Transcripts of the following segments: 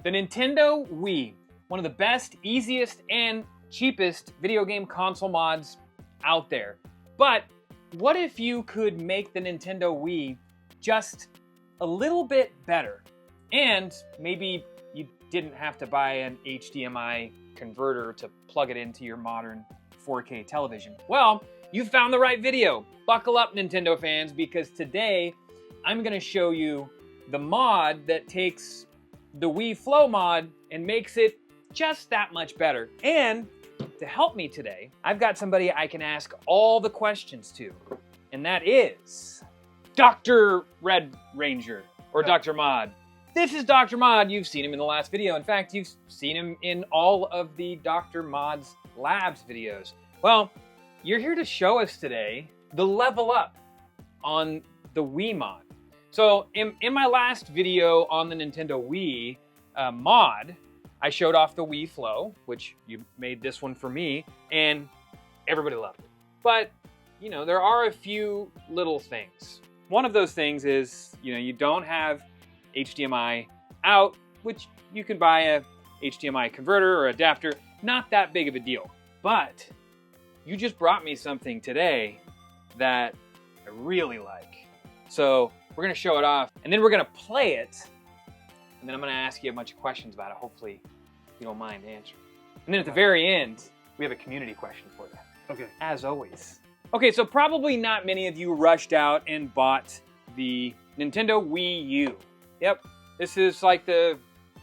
The Nintendo Wii, one of the best, easiest, and cheapest video game console mods out there. But what if you could make the Nintendo Wii just a little bit better? And maybe you didn't have to buy an HDMI converter to plug it into your modern 4K television. Well, you found the right video. Buckle up, Nintendo fans, because today I'm gonna show you the mod that takes the Wii Flow mod and makes it just that much better. And to help me today, I've got somebody I can ask all the questions to, and that is Dr. Red Ranger, or Dr. Mod. This is Dr. Mod. You've seen him in the last video. In fact, you've seen him in all of the Dr. Mod's Labs videos. Well, you're here to show us today the level up on the Wii mod. So in my last video on the Nintendo Wii mod, I showed off the Wii Flow, which you made this one for me, and everybody loved it. But, you know, there are a few little things. One of those things is, you know, you don't have HDMI out, which you can buy a HDMI converter or adapter. Not that big of a deal. But you just brought me something today that I really like. So we're gonna show it off, and then we're gonna play it, and then I'm gonna ask you a bunch of questions about it. Hopefully you don't mind answering. And then at the very end, we have a community question for you. Okay. As always. Okay, so probably not many of you rushed out and bought the Nintendo Wii U. Yep, this is like the,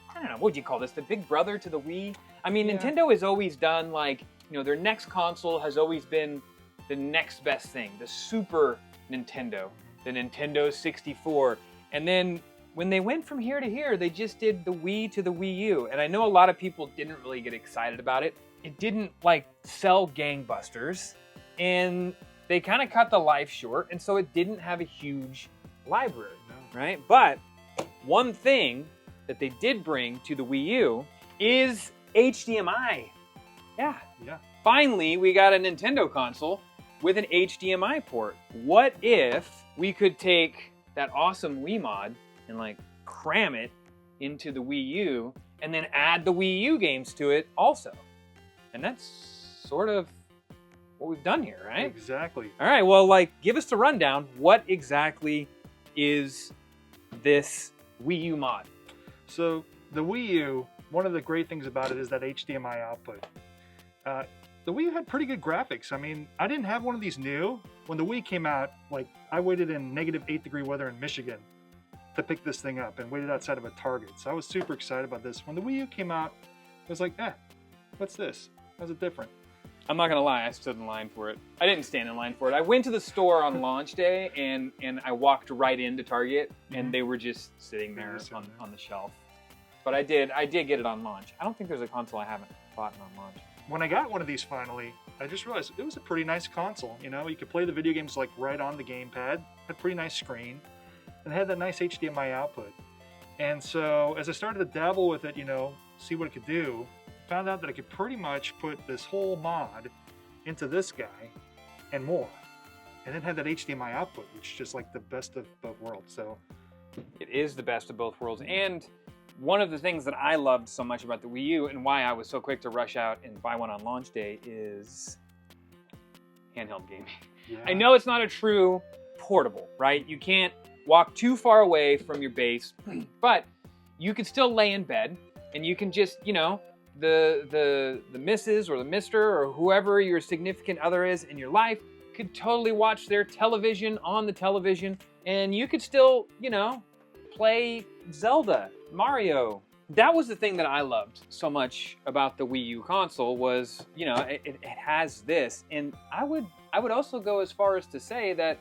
I don't know, what would you call this? The big brother to the Wii? I mean, yeah. Nintendo has always done like, you know, their next console has always been the next best thing, the Super Nintendo, the Nintendo 64. And then when they went from here to here, they just did the Wii to the Wii U. And I know a lot of people didn't really get excited about it. It didn't like sell gangbusters, and they kind of cut the life short. And so it didn't have a huge library, right? But one thing that they did bring to the Wii U is HDMI. Yeah. Finally, we got a Nintendo console with an HDMI port. What if we could take that awesome Wii mod and like cram it into the Wii U and then add the Wii U games to it also? And that's sort of what we've done here, right? Exactly. All right, well, like, give us the rundown. What exactly is this Wii U mod? So the Wii U, one of the great things about it is that HDMI output. The Wii U had pretty good graphics. I mean, I didn't have one of these new. When the Wii came out, like, I waited in -8-degree weather in Michigan to pick this thing up and waited outside of a Target. So I was super excited about this. When the Wii U came out, I was like, what's this? How's it different? I'm not gonna lie, I stood in line for it. I didn't stand in line for it. I went to the store on launch day and I walked right into Target and they were just sitting there on the shelf. But I did get it on launch. I don't think there's a console I haven't bought on launch. When I got one of these finally, I just realized it was a pretty nice console. You know, you could play the video games like right on the gamepad, had a pretty nice screen, and had that nice HDMI output. And so as I started to dabble with it, you know, see what it could do, found out that I could pretty much put this whole mod into this guy and more. And it had that HDMI output, which is just like the best of both worlds. So it is the best of both worlds. And one of the things that I loved so much about the Wii U and why I was so quick to rush out and buy one on launch day is handheld gaming. Yeah. I know it's not a true portable, right? You can't walk too far away from your base, but you can still lay in bed and you can just, you know, the missus or the mister or whoever your significant other is in your life could totally watch their television on the television, and you could still, you know, play Zelda, Mario. That was the thing that I loved so much about the Wii U console was, you know, it has this. And I would also go as far as to say that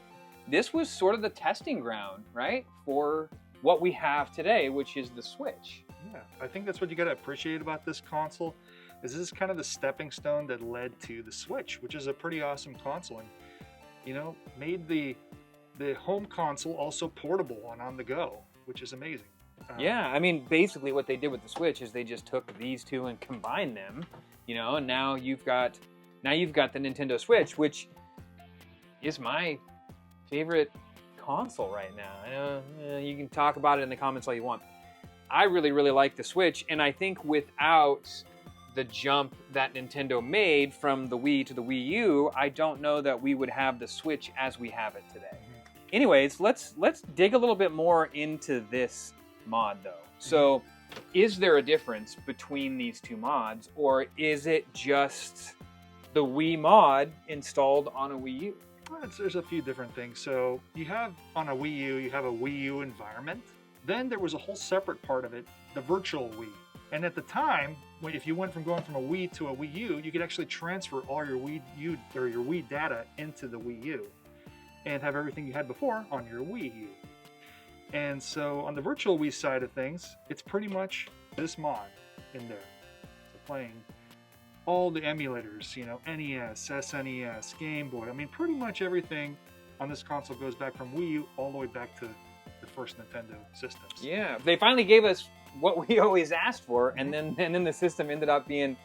this was sort of the testing ground, right, for what we have today, which is the Switch. Yeah, I think that's what you got to appreciate about this console, is this is kind of the stepping stone that led to the Switch, which is a pretty awesome console, and, you know, made the home console also portable and on the go, which is amazing. Yeah, I mean, basically what they did with the Switch is they just took these two and combined them, you know, and now you've got the Nintendo Switch, which is my favorite console right now. I know you can talk about it in the comments all you want. I really, really like the Switch, and I think without the jump that Nintendo made from the Wii to the Wii U, I don't know that we would have the Switch as we have it today. Anyways, let's dig a little bit more into this mod though. So, is there a difference between these two mods, or is it just the Wii mod installed on a Wii U? Well, there's a few different things. So you have on a Wii U, you have a Wii U environment. Then there was a whole separate part of it, the virtual Wii. And at the time, if you went from going from a Wii to a Wii U, you could actually transfer all your Wii U or your Wii data into the Wii U and have everything you had before on your Wii U. And so on the virtual Wii side of things, it's pretty much this mod in there. So playing all the emulators, you know, NES, SNES, Game Boy. I mean, pretty much everything on this console goes back from Wii U all the way back to the first Nintendo systems. Yeah, they finally gave us what we always asked for, and then the system ended up being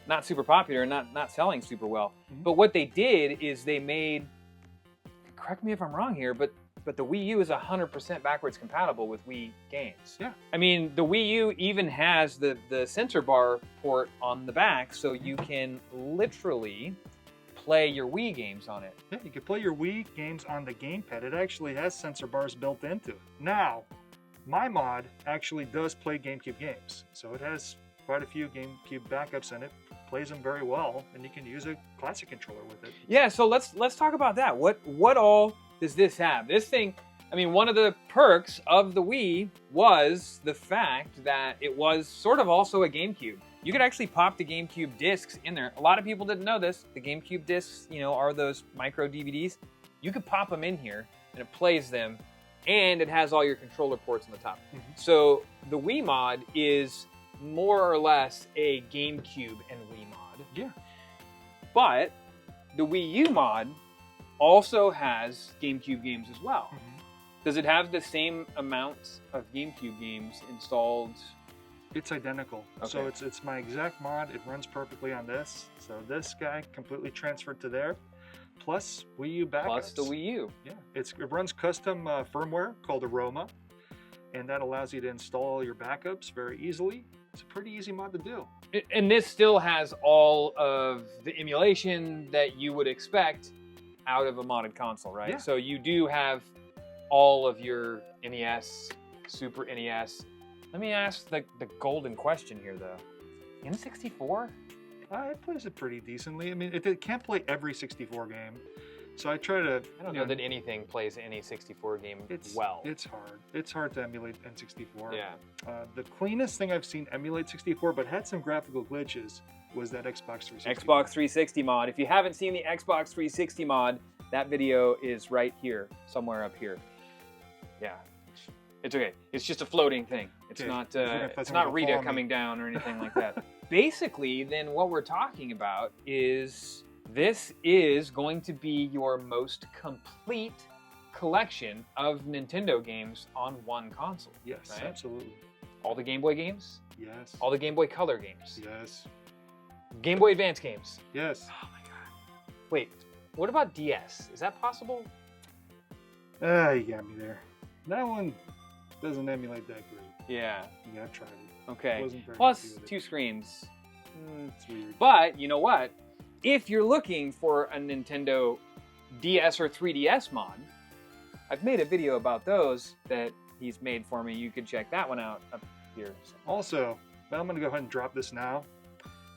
not super popular, not selling super well. But what they did is they made, correct me if I'm wrong here, but the Wii U is 100% backwards compatible with Wii games. Yeah. I mean, the Wii U even has the sensor bar port on the back, so you can literally play your Wii games on it. Yeah, you can play your Wii games on the gamepad. It actually has sensor bars built into it. Now, my mod actually does play GameCube games, so it has quite a few GameCube backups in it. Plays them very well, and you can use a classic controller with it. Yeah, so let's talk about that. What all does this have? This thing, I mean, one of the perks of the Wii was the fact that it was sort of also a GameCube. You could actually pop the GameCube discs in there. A lot of people didn't know this. The GameCube discs, you know, are those micro DVDs. You could pop them in here, and it plays them, and it has all your controller ports on the top. So the Wii mod is more or less a GameCube and Wii mod. Yeah. But the Wii U mod also has GameCube games as well. Does it have the same amount of GameCube games installed? It's identical. Okay. So it's my exact mod. It runs perfectly on this. So this guy completely transferred to there. Plus Wii U backups. Plus the Wii U. Yeah. It runs custom firmware called Aroma. And that allows you to install your backups very easily. It's a pretty easy mod to do. And this still has all of the emulation that you would expect out of a modded console, right? Yeah. So you do have all of your NES, Super NES. Let me ask the golden question here, though. N64? It plays it pretty decently. I mean, it can't play every 64 game. So I try to... I don't know that anything plays any 64 game well. It's hard. It's hard to emulate N64. Yeah. The cleanest thing I've seen emulate 64, but had some graphical glitches, was that Xbox 360. Xbox 360 mod. If you haven't seen the Xbox 360 mod, that video is right here, somewhere up here. Yeah. It's okay. It's just a floating thing. It's okay. It's not Rita coming down or anything like that. Basically, then what we're talking about is this is going to be your most complete collection of Nintendo games on one console. Yes, right? absolutely. All the Game Boy games? Yes. All the Game Boy Color games? Yes. Game Boy Advance games? Yes. Oh my god. Wait, what about DS? Is that possible? You got me there. That one doesn't emulate that great. Yeah. Yeah, I tried it. Okay. Wasn't very Plus, happy with it. 2 screens. It's weird. But, you know what? If you're looking for a Nintendo DS or 3DS mod, I've made a video about those that he's made for me. You could check that one out up here. Also, I'm going to go ahead and drop this now.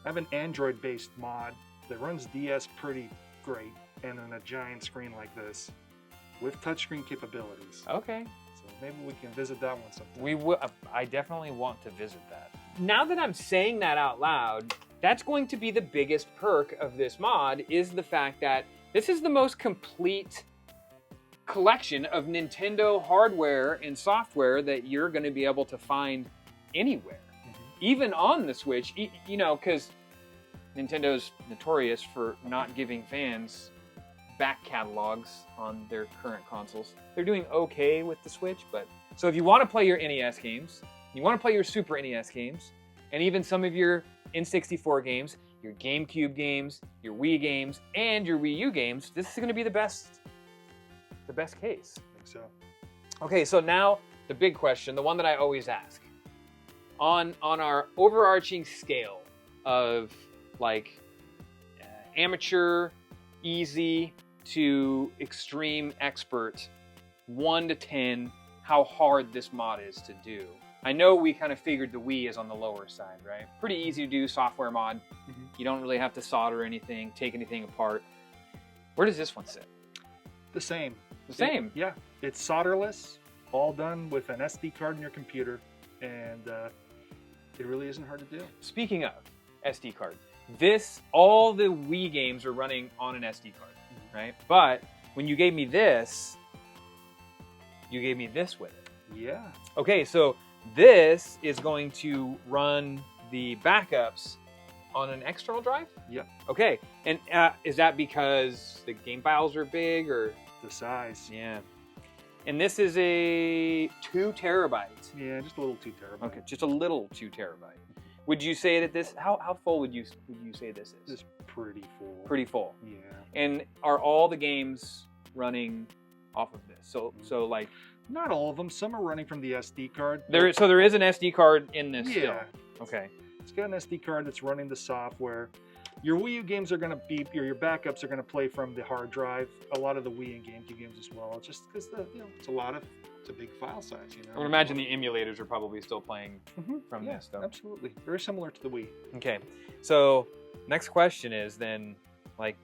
I have an Android-based mod that runs DS pretty great, and on a giant screen like this, with touchscreen capabilities. Okay. So maybe we can visit that one sometime. We will. I definitely want to visit that. Now that I'm saying that out loud, that's going to be the biggest perk of this mod, is the fact that this is the most complete collection of Nintendo hardware and software that you're going to be able to find anywhere. Even on the Switch, you know, because Nintendo's notorious for not giving fans back catalogs on their current consoles. They're doing okay with the Switch, but... So if you want to play your NES games, you want to play your Super NES games, and even some of your N64 games, your GameCube games, your Wii games, and your Wii U games, this is going to be the best case. I think so. Okay, so now the big question, the one that I always ask. on our overarching scale of like amateur, easy to extreme expert, 1 to 10, how hard this mod is to do. I know we kind of figured the Wii is on the lower side, right? Pretty easy to do software mod. You don't really have to solder anything, take anything apart. Where does this one sit? The same. The same? Yeah. It's solderless, all done with an SD card in your computer, and it really isn't hard to do. Speaking of SD card, all the Wii games are running on an SD card, right? But when you gave me this, you gave me this with it. Yeah. Okay, so this is going to run the backups on an external drive? Yep. Okay, and is that because the game files are big or? The size. Yeah. And this is a 2 terabytes. Yeah, just a little 2 terabyte. Okay, just a little 2 terabyte. Would you say that this, how full would you say this is? It's pretty full. Pretty full. Yeah. And are all the games running off of this? So like, not all of them. Some are running from the SD card. So there is an SD card in this still. Yeah. Okay. It's got an SD card that's running the software. Your Wii U games are going to be, your backups are going to play from the hard drive. A lot of the Wii and GameCube games as well. Just because it's a big file size. I would imagine the emulators are probably still playing from yeah, this though. Absolutely, very similar to the Wii. Okay, so next question is then, like,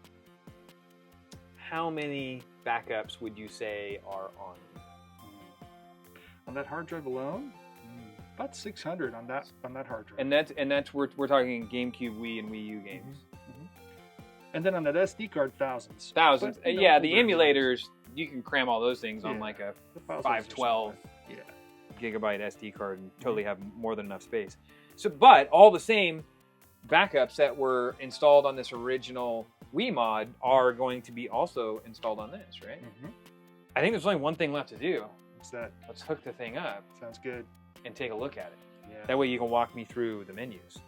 how many backups would you say are on? On that hard drive alone, about 600 on that hard drive. And that's we're talking GameCube, Wii, and Wii U games. And then on that SD card, thousands. Thousands. But, Yeah, the emulators, you can cram all those things on like a the file sizes are 512 yeah. gigabyte SD card and totally have more than enough space. So, but all the same, backups that were installed on this original Wii mod are going to be also installed on this, right? I think there's only one thing left to do. What's that? Let's hook the thing up Sounds good. and take a look at it. Yeah. That way you can walk me through the menus.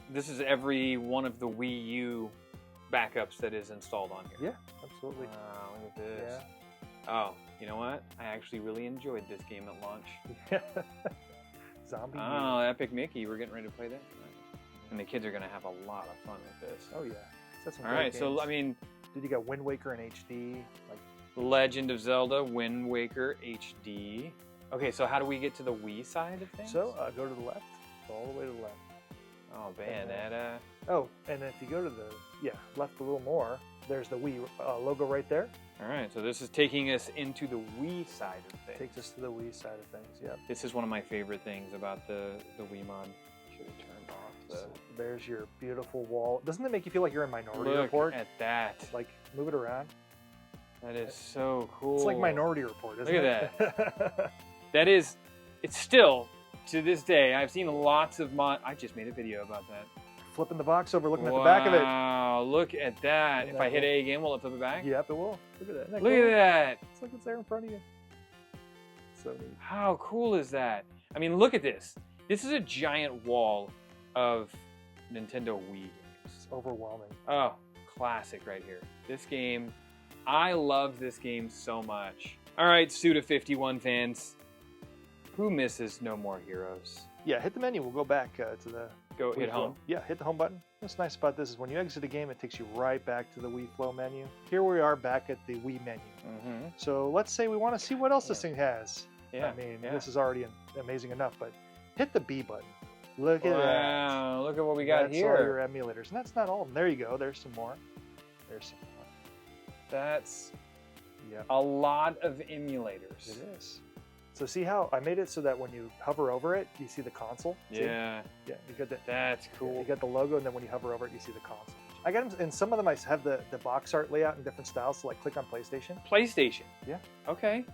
This is every one of the Wii U backups that is installed on here. Yeah, absolutely. Wow, look at this. Oh, you know what? I actually really enjoyed this game at launch. Zombie. Oh, Epic Mickey, we're getting ready to play that tonight. And the kids are going to have a lot of fun with this. Oh yeah. That's some All great right, so games. I mean, Did you got Wind Waker in HD? Like Legend of Zelda, Wind Waker HD. Okay, so how do we get to the Wii side of things? so, go to the left. Go all the way to the left. Oh, Bayonetta. Oh, and if you go to the left a little more, there's the Wii logo right there. All right, so this is taking us into the Wii side of things. Takes us to the Wii side of things. Yep. This is one of my favorite things about the Wii mod. Should have turned off the... So there's your beautiful wall. Doesn't it make you feel like you're in Minority Look Report? at that. Like, move it around. That is so cool. It's like Minority Report, isn't Look it? at that. That is, it's still, to this day, I've seen lots of I just made a video about that. Flipping the box over, looking at the back of it. Wow, look at that. Isn't If that I hit cool? A again, will it flip it back? Yep, it will. Look at that. Isn't that Look cool? at that. It's like it's there in front of you. So neat. How cool is that? I mean, look at this. This is a giant wall of Nintendo Wii games. It's overwhelming. Oh, classic right here. This game, I love this game so much. All right, Suda51 fans, who misses No More Heroes? Yeah, hit the menu. We'll go back to the Go Wii hit Flow. home. Yeah, hit the home button. What's nice about this is when you exit a game, it takes you right back to the Wii Flow menu. Here we are back at the Wii menu. So let's say we want to see what else this thing has. Yeah. I mean, yeah. this is already amazing enough, but hit the B button. Look at that. Wow, look at what we got That's here. all your emulators. And that's not all of them. There you go. There's some more. There's some more. That's Yep. a lot of emulators. It is. So see how I made it so that when you hover over it, you see the console? See? Yeah, Yeah, you got the, that's yeah, cool. you got the logo, and then when you hover over it, you see the console. I got them, and some of them I have the box art layout in different styles, so like click on PlayStation. PlayStation. Yeah. Okay.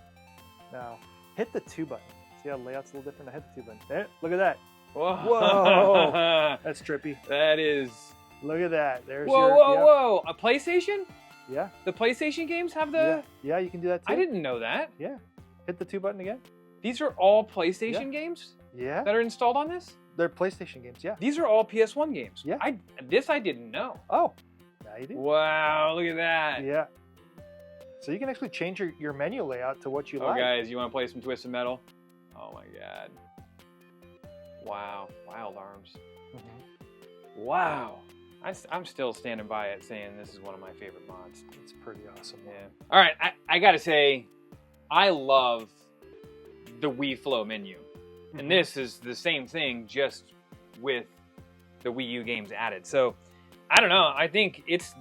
Now, hit the 2 button. See how the layout's a little different? I hit the 2 button. There, look at that. Whoa. Whoa. That's trippy. That is. Look at that. There's Whoa, your... whoa, yep. whoa! A PlayStation? Yeah. The PlayStation games have the. Yeah. Yeah, you can do that too. I didn't know that. Yeah. Hit the 2 button again. These are all PlayStation games Yeah. that are installed on this. They're PlayStation games, yeah. These are all PS1 games. Yeah. This I didn't know. Oh, now you do. Wow! Look at that. Yeah. So you can actually change your menu layout to what you Oh, like. guys, you want to play some Twisted Metal? Oh my God. Wow. Wild Arms. Mm-hmm. Wow. I'm still standing by it saying this is one of my favorite mods. It's pretty awesome. Yeah. All right, I gotta say, I love the Wii Flow menu. Mm-hmm. And this is the same thing, just with the Wii U games added. So, I don't know. I think it's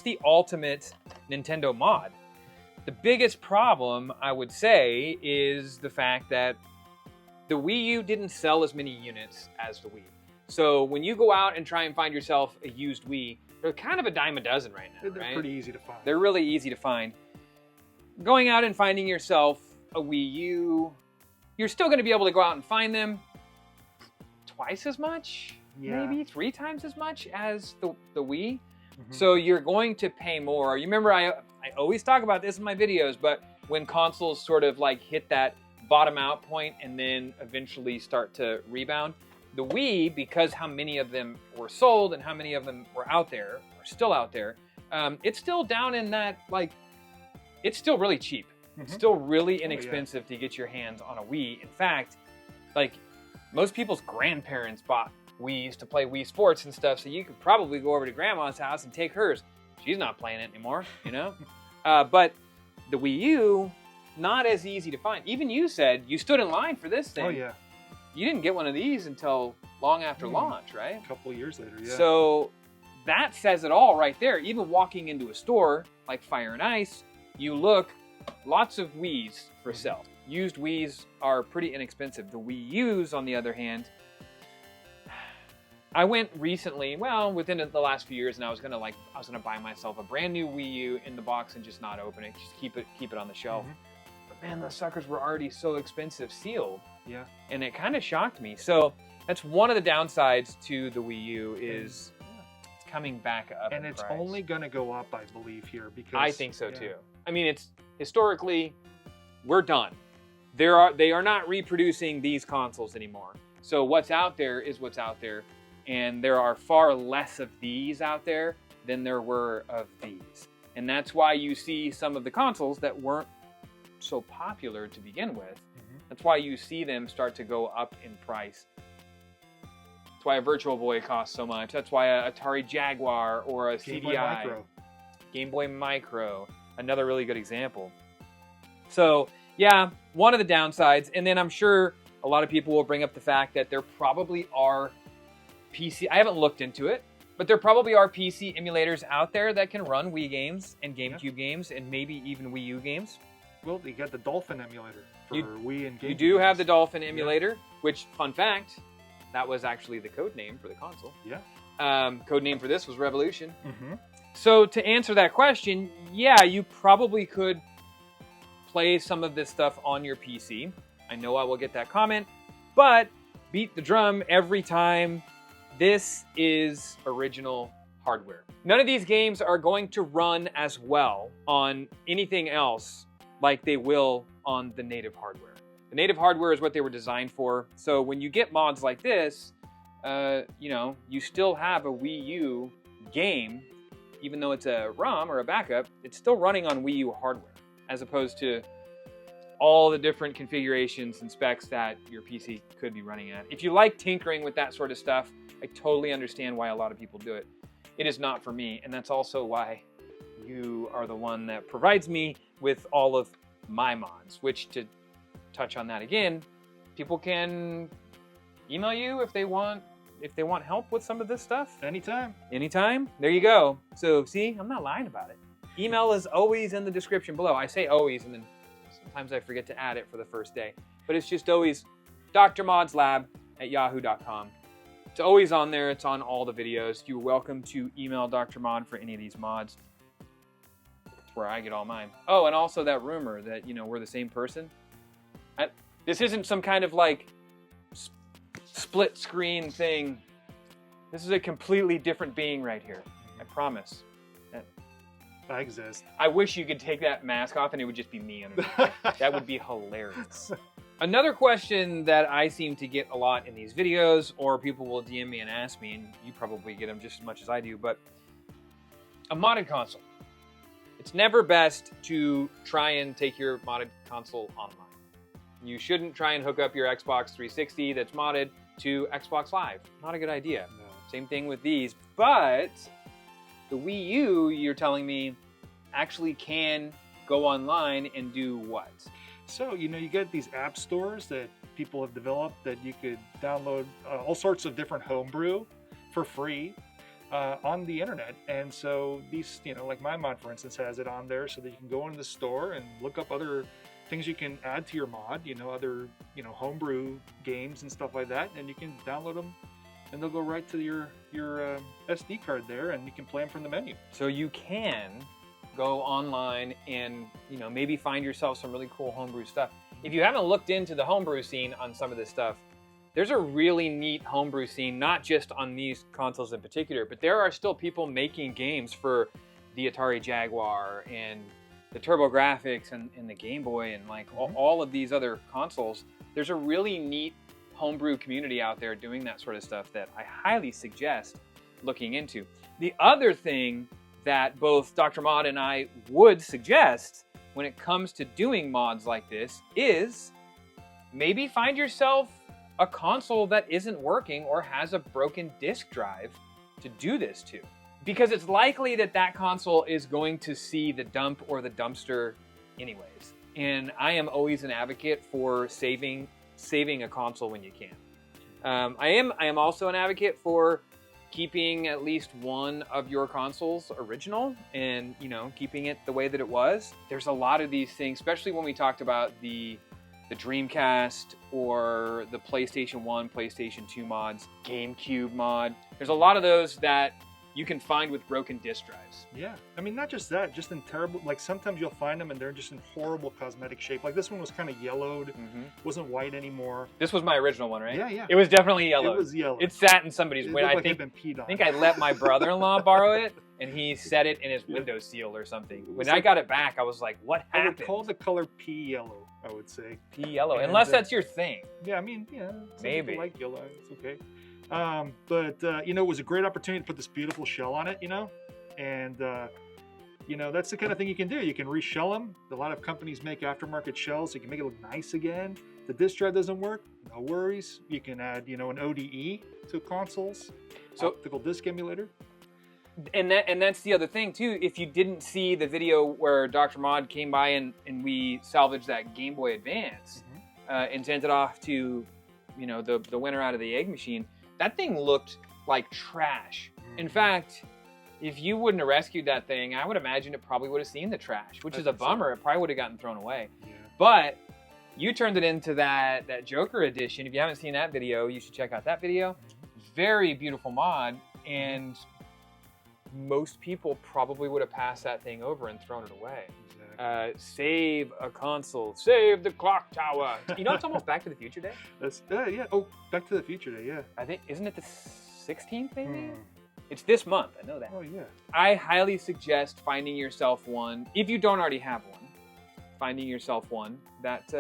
the ultimate Nintendo mod. The biggest problem, I would say, is the fact that the Wii U didn't sell as many units as the Wii. So when you go out and try and find yourself a used Wii, they're kind of a dime a dozen right now, They're right? pretty easy to find. They're really easy to find. Going out and finding yourself a Wii U, you're still going to be able to go out and find them twice as much, maybe 3 times as much as the Wii. Mm-hmm. So you're going to pay more. You remember I always talk about this in my videos, but when consoles sort of like hit that bottom out point and then eventually start to rebound, the Wii, because how many of them were sold and how many of them were out there, or still out there, it's still down in that, like, it's still really cheap. Mm-hmm. It's still really inexpensive to get your hands on a Wii. In fact, like, most people's grandparents bought Wiis to play Wii Sports and stuff, so you could probably go over to Grandma's house and take hers. She's not playing it anymore, you know? But the Wii U, not as easy to find. Even you said you stood in line for this thing. Oh, yeah. You didn't get one of these until long after launch, right? A couple of years later, yeah. So that says it all right there. Even walking into a store like Fire and Ice, you look, lots of Wiis for sale. Used Wiis are pretty inexpensive. The Wii U's, on the other hand, I went recently, well, within the last few years, and I was gonna buy myself a brand new Wii U in the box and just not open it, just keep it on the shelf. Mm-hmm. But man, those suckers were already so expensive sealed. Yeah. And it kind of shocked me. So that's one of the downsides to the Wii U is it's coming back up. And it's only going to go up, I believe, here because I think so too. I mean, it's historically, we're done. They are not reproducing these consoles anymore. So what's out there is what's out there, and there are far less of these out there than there were of these. And that's why you see some of the consoles that weren't so popular to begin with. That's why you see them start to go up in price. That's why a Virtual Boy costs so much. That's why a Atari Jaguar or a CDI. Game Boy Micro. Another really good example. So, yeah, one of the downsides. And then I'm sure a lot of people will bring up the fact that there probably are PC... I haven't looked into it, but there probably are PC emulators out there that can run Wii games and GameCube games and maybe even Wii U games. Well, you got the Dolphin emulator for Wii and GameCube. You do have the Dolphin emulator, which, fun fact, that was actually the code name for the console. Yeah. Code name for this was Revolution. Mm-hmm. So to answer that question, yeah, you probably could play some of this stuff on your PC. I know I will get that comment, but beat the drum every time. This is original hardware. None of these games are going to run as well on anything else like they will on the native hardware. The native hardware is what they were designed for. So when you get mods like this, you still have a Wii U game, even though it's a ROM or a backup, it's still running on Wii U hardware, as opposed to all the different configurations and specs that your PC could be running at. If you like tinkering with that sort of stuff, I totally understand why a lot of people do it. It is not for me, and that's also why you are the one that provides me with all of my mods, which, to touch on that again, people can email you if they want help with some of this stuff. Anytime. There you go. So see, I'm not lying about it. Email is always in the description below. I say always, and then sometimes I forget to add it for the first day. But it's just always drmodslab@yahoo.com. It's always on there. It's on all the videos. You're welcome to email Dr. Mod for any of these mods. That's where I get all mine. Oh, and also that rumor that, we're the same person. This isn't some kind of like split screen thing. This is a completely different being right here. I promise. I exist. I wish you could take that mask off and it would just be me underneath. That would be hilarious. Another question that I seem to get a lot in these videos, or people will DM me and ask me, and you probably get them just as much as I do, but a modded console. It's never best to try and take your modded console online. You shouldn't try and hook up your Xbox 360 that's modded to Xbox Live. Not a good idea. No. Same thing with these, but the Wii U, you're telling me, actually can go online and do what? So, you know, you get these app stores that people have developed that you could download all sorts of different homebrew for free on the internet. And so these, you know, like my mod, for instance, has it on there so that you can go into the store and look up other things you can add to your mod, you know, other, you know, homebrew games and stuff like that. And you can download them and they'll go right to your SD card there and you can play them from the menu. So you can go online and, you know, maybe find yourself some really cool homebrew stuff. If you haven't looked into the homebrew scene on some of this stuff, there's a really neat homebrew scene, not just on these consoles in particular, but there are still people making games for the Atari Jaguar and the TurboGrafx and the Game Boy and like all of these other consoles. There's a really neat homebrew community out there doing that sort of stuff that I highly suggest looking into. The other thing that both Dr. Mod and I would suggest when it comes to doing mods like this is maybe find yourself a console that isn't working or has a broken disk drive to do this to. Because it's likely that that console is going to see the dump or the dumpster anyways. And I am always an advocate for saving a console when you can. I am also an advocate for keeping at least one of your consoles original and, you know, keeping it the way that it was. There's a lot of these things, especially when we talked about the Dreamcast or the PlayStation 1, PlayStation 2 mods, GameCube mod. There's a lot of those that you can find with broken disk drives. Yeah, I mean, not just that, just in terrible, like sometimes you'll find them and they're just in horrible cosmetic shape. Like this one was kind of yellowed, wasn't white anymore. This was my original one, right? Yeah, yeah. It was definitely yellow. It was yellow. It sat in somebody's It window. looked like it'd been peed on. I think I let my brother-in-law borrow it and he set it in his windowsill or something. When I got it back, I was like, what I happened? would call the color pea yellow, I would say. Pea yellow, And, unless that's your thing. Yeah, I mean, yeah, some Maybe. people like yellow, it's okay. But you know, it was a great opportunity to put this beautiful shell on it, you know, and you know, that's the kind of thing you can do. You can reshell them. A lot of companies make aftermarket shells, so you can make it look nice again. The disk drive doesn't work, no worries. You can add, you know, an ODE to consoles, so optical disc emulator. And that's the other thing too. If you didn't see the video where Dr. Mod came by and we salvaged that Game Boy Advance and sent it off to, you know, the winner out of the egg machine, that thing looked like trash. In fact, if you wouldn't have rescued that thing, I would imagine it probably would have seen the trash, which is a bummer. It probably would have gotten thrown away. Yeah. But you turned it into that Joker edition. If you haven't seen that video, you should check out that video. Very beautiful mod, and most people probably would have passed that thing over and thrown it away. Exactly. Save a console. Save the clock tower. You know, it's almost Back to the Future Day. That's yeah. Oh, Back to the Future Day. Yeah. I think, isn't it the 16th maybe? It's this month. I know that. Oh yeah. I highly suggest finding yourself one, if you don't already have one, finding yourself one that,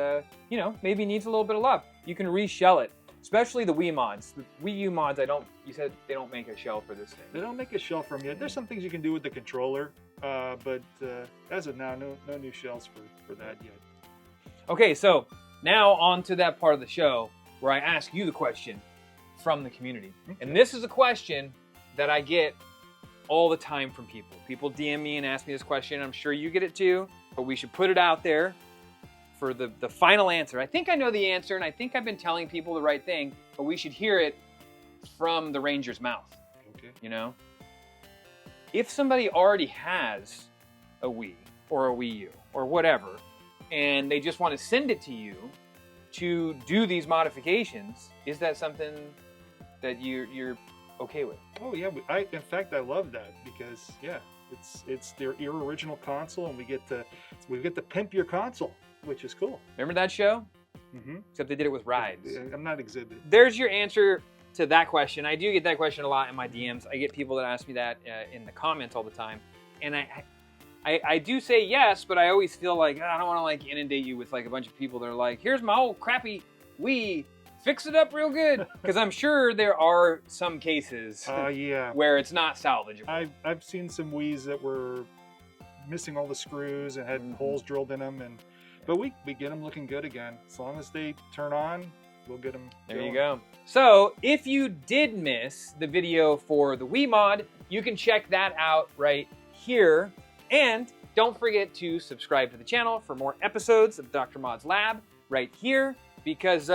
you know, maybe needs a little bit of love. You can reshell it, especially the Wii mods. The Wii U mods, you said they don't make a shell for this thing. They don't make a shell from yet. There's some things you can do with the controller, but as of now, no new shells for that yet. Okay, so now on to that part of the show where I ask you the question from the community. Okay. And this is a question that I get all the time from people. People DM me and ask me this question. I'm sure you get it too, but we should put it out there for the final answer. I think I know the answer, and I think I've been telling people the right thing, but we should hear it from the Ranger's mouth. Okay. You know? If somebody already has a Wii or a Wii U or whatever, and they just want to send it to you to do these modifications, is that something that you're okay with? Oh yeah, in fact I love that because yeah, it's your original console, and we get to pimp your console, which is cool. Remember that show? Except they did it with rides. I'm not Exhibit. There's your answer to that question. I do get that question a lot in my DMs. I get people that ask me that in the comments all the time, and I do say yes, but I always feel like I don't want to like inundate you with like a bunch of people that are like, here's my old crappy Wii, fix it up real good, because I'm sure there are some cases yeah, where it's not salvageable. I've seen some Wiis that were missing all the screws and had holes drilled in them, but we get them looking good again. As long as they turn on, we'll get them. There you go. So if you did miss the video for the Wii mod, you can check that out right here. And don't forget to subscribe to the channel for more episodes of Dr. Mod's Lab right here, because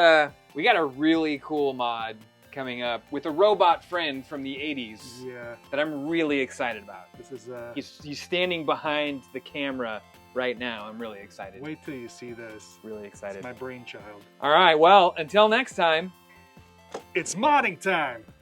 we got a really cool mod coming up with a robot friend from the 80s that I'm really excited about. This is he's standing behind the camera right now. I'm really excited. Wait till you see this. Really excited. It's my brainchild. All right, well, until next time. It's modding time!